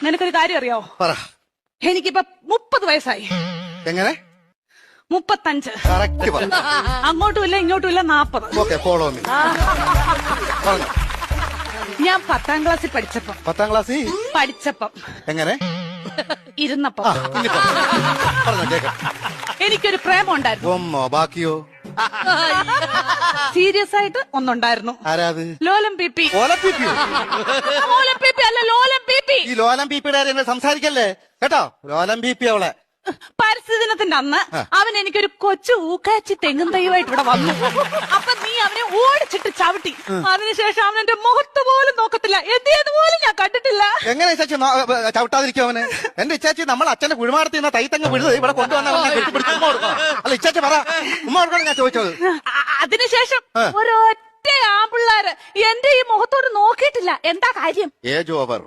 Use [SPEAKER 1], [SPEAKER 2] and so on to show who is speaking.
[SPEAKER 1] നിനക്കൊരു കാര്യം അറിയാവോ?
[SPEAKER 2] പറ.
[SPEAKER 1] എനിക്കിപ്പോ 30 വയസ്സായി.
[SPEAKER 2] എങ്ങനെ?
[SPEAKER 1] 35.
[SPEAKER 2] കറക്റ്റ് പറ.
[SPEAKER 1] അങ്ങോട്ടും ഇല്ല ഇങ്ങോട്ടും ഇല്ല 40.
[SPEAKER 2] Okay, follow me. പറഞ്ഞു.
[SPEAKER 1] ഞാൻ 10ാം ക്ലാസ്സിൽ പഠിച്ചപ്പം
[SPEAKER 2] 10ാം ക്ലാസ്സിൽ
[SPEAKER 1] എങ്ങനെ ഇരുന്നപ്പം
[SPEAKER 2] പറഞ്ഞോ കേക്കാം.
[SPEAKER 1] എനിക്കൊരു പ്രേമം ഉണ്ടായിരുന്നു.
[SPEAKER 2] ഒന്നോ ബാക്കിയോ?
[SPEAKER 1] സീരിയസ് ആയിട്ട് ഒന്നുണ്ടായിരുന്നു.
[SPEAKER 2] ആരാത്?
[SPEAKER 1] ലോലം പി.
[SPEAKER 2] ഓലം പീപ്പിയോ?
[SPEAKER 1] ലോലം പി അല്ല, ലോലം പി.
[SPEAKER 2] ഈ ലോലം പീപ്പിയുടെ കാര്യം സംസാരിക്കല്ലേ കേട്ടോ. ലോലം പീപ്പി അവളെ.
[SPEAKER 1] പരിസ്ഥിതി ദിനത്തിന്റെ അന്ന് അവൻ എനിക്കൊരു കൊച്ചു ഊക്കാച്ചി തെങ്ങും തൈയുമായിട്ട് ഇവിടെ വന്നു. അപ്പൊ നീ അവനെ ഓടിച്ചിട്ട് ചവിട്ടി. അതിനുശേഷം അവൻ എന്റെ മുഖത്ത് പോലും നോക്കത്തില്ല. എന്ത് പോലും ഞാൻ കണ്ടിട്ടില്ല.
[SPEAKER 2] എങ്ങനെ ഇച്ചാച്ചി ചവിട്ടാതിരിക്കും അവന്? എന്റെ ഇച്ചാച്ചി നമ്മൾ അച്ഛന്റെ കുഴിമാടത്തിൽ നിന്ന് തൈത്തങ്ങ് വിടുന്നത് ഇവിടെ കൊണ്ടുവന്ന അല്ല ഇച്ചാച്ചി പറ. ഉമ്മ കൊടുക്കണം ഞാൻ ചോദിച്ചത്.
[SPEAKER 1] അതിനുശേഷം ഒരൊറ്റ ആമ്പിള്ളാര് എന്റെ ഈ മുഖത്തോട് നോക്കിയിട്ടില്ല. എന്താ കാര്യം?
[SPEAKER 2] Age over.